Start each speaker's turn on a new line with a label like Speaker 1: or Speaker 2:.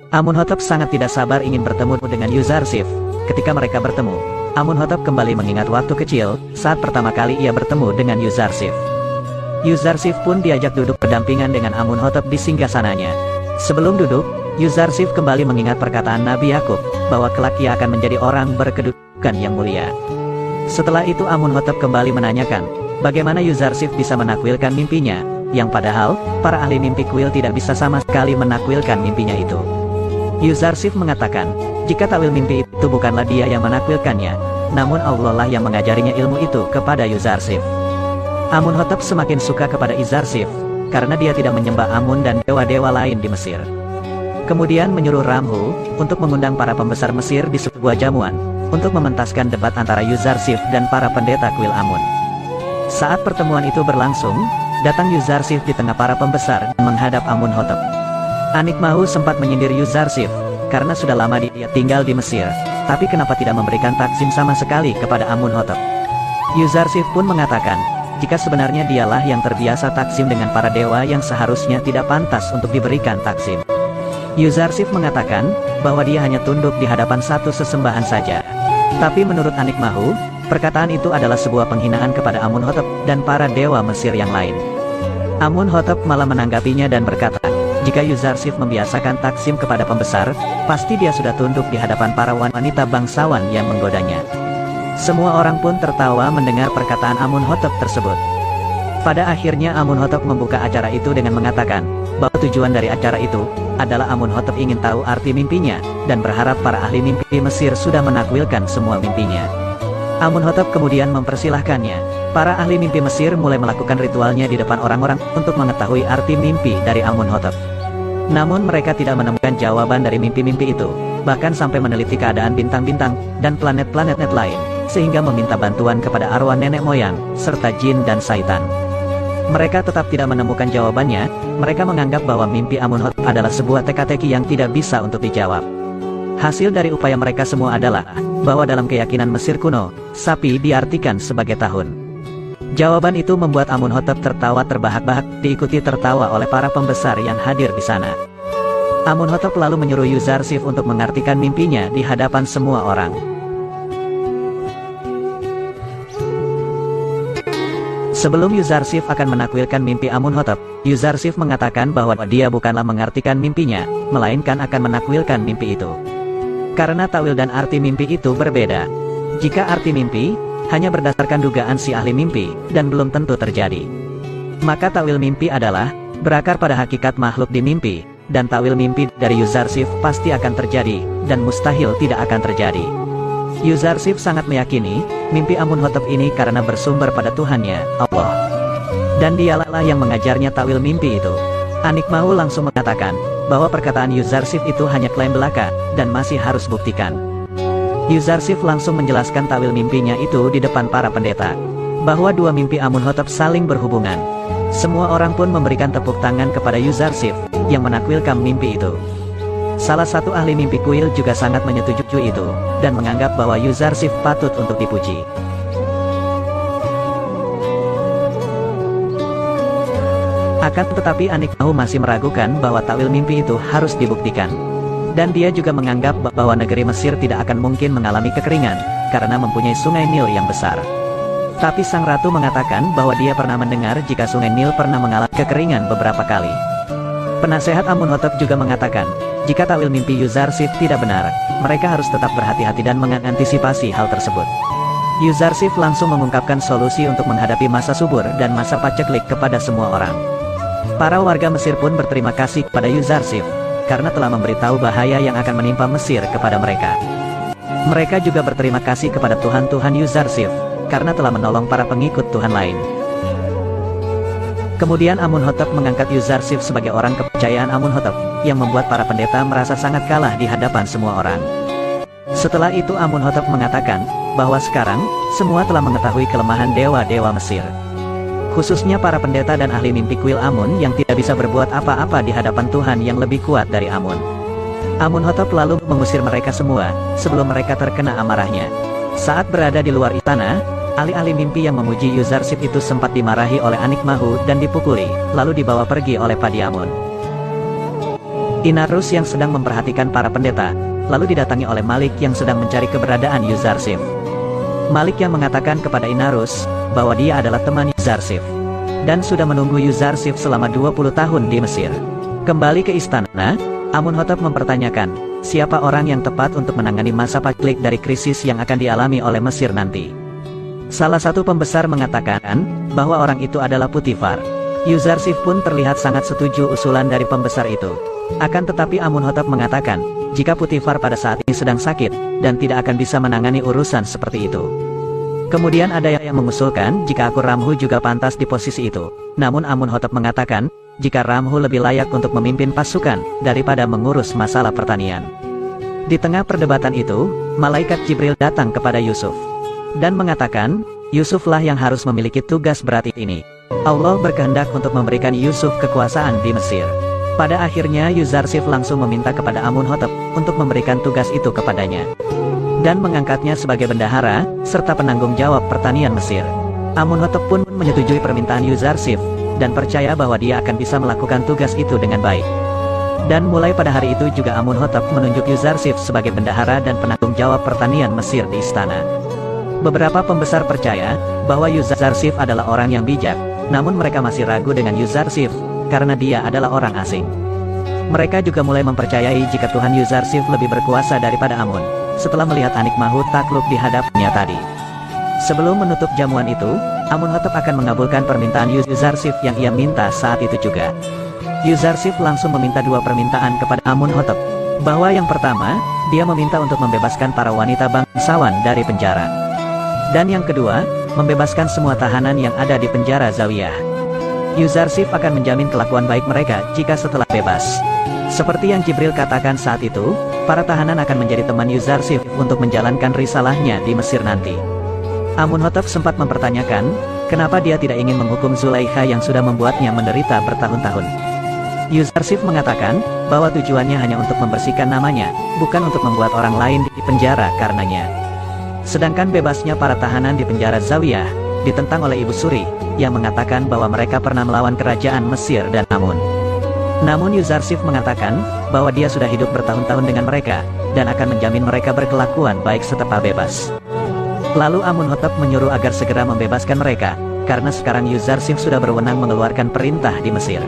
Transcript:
Speaker 1: Amunhotep sangat tidak sabar ingin bertemu dengan Yuzarsif. Ketika mereka bertemu, Amunhotep kembali mengingat waktu kecil, saat pertama kali ia bertemu dengan Yuzarsif. Yuzarsif pun diajak duduk berdampingan dengan Amunhotep di singgasananya. Sebelum duduk, Yuzarsif kembali mengingat perkataan Nabi Yakub, bahwa kelak ia akan menjadi orang berkedudukan yang mulia. Setelah itu Amunhotep kembali menanyakan, bagaimana Yuzarsif bisa menakwilkan mimpinya, yang padahal, para ahli mimpi kuil tidak bisa sama sekali menakwilkan mimpinya itu. Yuzarsif mengatakan, jika takwil mimpi itu bukanlah dia yang menakwilkannya, namun Allah lah yang mengajarinya ilmu itu kepada Yuzarsif. Amunhotep semakin suka kepada Yuzarsif, karena dia tidak menyembah Amun dan dewa-dewa lain di Mesir. Kemudian menyuruh Ramhu, untuk mengundang para pembesar Mesir di sebuah jamuan, untuk mementaskan debat antara Yuzarsif dan para pendeta kuil Amun. Saat pertemuan itu berlangsung, datang Yuzarsif di tengah para pembesar dan menghadap Amunhotep. Anikmahu sempat menyindir Yuzarsif, karena sudah lama dia tinggal di Mesir, tapi kenapa tidak memberikan taksim sama sekali kepada Amunhotep. Yuzarsif pun mengatakan, jika sebenarnya dialah yang terbiasa taksim dengan para dewa yang seharusnya tidak pantas untuk diberikan taksim. Yuzarsif mengatakan, bahwa dia hanya tunduk di hadapan satu sesembahan saja. Tapi menurut Anikmahu, perkataan itu adalah sebuah penghinaan kepada Amunhotep dan para dewa Mesir yang lain. Amunhotep malah menanggapinya dan berkata, jika Yuzarsif membiasakan taksim kepada pembesar, pasti dia sudah tunduk di hadapan para wanita bangsawan yang menggodanya. Semua orang pun tertawa mendengar perkataan Amunhotep tersebut. Pada akhirnya Amunhotep membuka acara itu dengan mengatakan, bahwa tujuan dari acara itu, adalah Amunhotep ingin tahu arti mimpinya, dan berharap para ahli mimpi Mesir sudah menakwilkan semua mimpinya. Amunhotep kemudian mempersilahkannya. Para ahli mimpi Mesir mulai melakukan ritualnya di depan orang-orang, untuk mengetahui arti mimpi dari Amunhotep. Namun mereka tidak menemukan jawaban dari mimpi-mimpi itu, bahkan sampai meneliti keadaan bintang-bintang, dan planet-planet lain, sehingga meminta bantuan kepada arwah nenek moyang, serta jin dan syaitan. Mereka tetap tidak menemukan jawabannya. Mereka menganggap bahwa mimpi Amunhotep adalah sebuah teka-teki yang tidak bisa untuk dijawab. Hasil dari upaya mereka semua adalah, bahwa dalam keyakinan Mesir kuno, sapi diartikan sebagai tahun. Jawaban itu membuat Amunhotep tertawa terbahak-bahak, diikuti tertawa oleh para pembesar yang hadir di sana. Amunhotep lalu menyuruh Yuzarsif untuk mengartikan mimpinya di hadapan semua orang. Sebelum Yuzarsif akan menakwilkan mimpi Amunhotep, Yuzarsif mengatakan bahwa dia bukanlah mengartikan mimpinya, melainkan akan menakwilkan mimpi itu. Karena takwil dan arti mimpi itu berbeda. Jika arti mimpi hanya berdasarkan dugaan si ahli mimpi, dan belum tentu terjadi, maka takwil mimpi adalah berakar pada hakikat makhluk di mimpi, dan takwil mimpi dari Yuzarsif pasti akan terjadi, dan mustahil tidak akan terjadi. Yuzarsif sangat meyakini mimpi Amunhotep ini karena bersumber pada Tuhannya, Allah. Dan dialah yang mengajarnya takwil mimpi itu. Anikmahu langsung mengatakan bahwa perkataan Yuzarsif itu hanya klaim belaka, dan masih harus buktikan. Yuzarsif langsung menjelaskan takwil mimpinya itu di depan para pendeta, bahwa dua mimpi Amunhotep saling berhubungan. Semua orang pun memberikan tepuk tangan kepada Yuzarsif, yang menakwilkan mimpi itu. Salah satu ahli mimpi kuil juga sangat menyetujui itu, dan menganggap bahwa Yuzarsif patut untuk dipuji. Akan tetapi Anikmahu masih meragukan bahwa takwil mimpi itu harus dibuktikan. Dan dia juga menganggap bahwa negeri Mesir tidak akan mungkin mengalami kekeringan, karena mempunyai sungai Nil yang besar. Tapi sang ratu mengatakan bahwa dia pernah mendengar jika sungai Nil pernah mengalami kekeringan beberapa kali. Penasehat Amunhotep juga mengatakan, jika takwil mimpi Yuzarsif tidak benar, mereka harus tetap berhati-hati dan mengantisipasi hal tersebut. Yuzarsif langsung mengungkapkan solusi untuk menghadapi masa subur dan masa paceklik kepada semua orang. Para warga Mesir pun berterima kasih kepada Yuzarsif, karena telah memberitahu bahaya yang akan menimpa Mesir kepada mereka. Mereka juga berterima kasih kepada Tuhan-Tuhan Yuzarsif, karena telah menolong para pengikut Tuhan lain. Kemudian Amunhotep mengangkat Yuzarsif sebagai orang kepercayaan Amunhotep, yang membuat para pendeta merasa sangat kalah di hadapan semua orang. Setelah itu Amunhotep mengatakan, bahwa sekarang, semua telah mengetahui kelemahan dewa-dewa Mesir. Khususnya para pendeta dan ahli mimpi kuil Amun yang tidak bisa berbuat apa-apa di hadapan Tuhan yang lebih kuat dari Amun. Amunhotep lalu mengusir mereka semua, sebelum mereka terkena amarahnya. Saat berada di luar istana, ahli-ahli mimpi yang memuji Yuzarsif itu sempat dimarahi oleh Anikmahu dan dipukuli, lalu dibawa pergi oleh Padi Amun. Inarus yang sedang memperhatikan para pendeta, lalu didatangi oleh Malik yang sedang mencari keberadaan Yuzarsif. Malik yang mengatakan kepada Inarus, bahwa dia adalah teman Yuzarsif, dan sudah menunggu Yuzarsif selama 20 tahun di Mesir. Kembali ke istana, Amunhotep mempertanyakan, siapa orang yang tepat untuk menangani masa paklik dari krisis yang akan dialami oleh Mesir nanti. Salah satu pembesar mengatakan, bahwa orang itu adalah Putifar. Yuzarsif pun terlihat sangat setuju usulan dari pembesar itu. Akan tetapi Amunhotep mengatakan, jika Putifar pada saat ini sedang sakit, dan tidak akan bisa menangani urusan seperti itu. Kemudian ada yang mengusulkan, jika aku Ramhu juga pantas di posisi itu. Namun Amunhotep mengatakan, jika Ramhu lebih layak untuk memimpin pasukan, daripada mengurus masalah pertanian. Di tengah perdebatan itu, malaikat Jibril datang kepada Yusuf. Dan mengatakan, Yusuflah yang harus memiliki tugas berat ini. Allah berkehendak untuk memberikan Yusuf kekuasaan di Mesir. Pada akhirnya Yuzarsif langsung meminta kepada Amunhotep untuk memberikan tugas itu kepadanya, dan mengangkatnya sebagai bendahara, serta penanggung jawab pertanian Mesir. Amunhotep pun menyetujui permintaan Yuzarsif, dan percaya bahwa dia akan bisa melakukan tugas itu dengan baik. Dan mulai pada hari itu juga Amunhotep menunjuk Yuzarsif sebagai bendahara dan penanggung jawab pertanian Mesir di istana. Beberapa pembesar percaya, bahwa Yuzarsif adalah orang yang bijak, namun mereka masih ragu dengan Yuzarsif, karena dia adalah orang asing. Mereka juga mulai mempercayai jika Tuhan Yuzarsif lebih berkuasa daripada Amun, setelah melihat Anik Mahut takluk di hadapnya tadi. Sebelum menutup jamuan itu, Amunhotep akan mengabulkan permintaan Yuzarsif yang ia minta saat itu juga. Yuzarsif langsung meminta dua permintaan kepada Amunhotep, bahwa yang pertama, dia meminta untuk membebaskan para wanita bangsawan dari penjara. Dan yang kedua, membebaskan semua tahanan yang ada di penjara Zawiyah. Yuzarsif akan menjamin kelakuan baik mereka jika setelah bebas. Seperti yang Jibril katakan saat itu, para tahanan akan menjadi teman Yuzarsif untuk menjalankan risalahnya di Mesir nanti. Amunhotep sempat mempertanyakan, kenapa dia tidak ingin menghukum Zulaikha yang sudah membuatnya menderita bertahun-tahun. Yuzarsif mengatakan, bahwa tujuannya hanya untuk membersihkan namanya, bukan untuk membuat orang lain di penjara karenanya. Sedangkan bebasnya para tahanan di penjara Zawiyah, ditentang oleh Ibu Suri, yang mengatakan bahwa mereka pernah melawan kerajaan Mesir dan Amun. Namun Yuzarsif mengatakan, bahwa dia sudah hidup bertahun-tahun dengan mereka, dan akan menjamin mereka berkelakuan baik setelah bebas. Lalu Amunhotep menyuruh agar segera membebaskan mereka, karena sekarang Yuzarsif sudah berwenang mengeluarkan perintah di Mesir.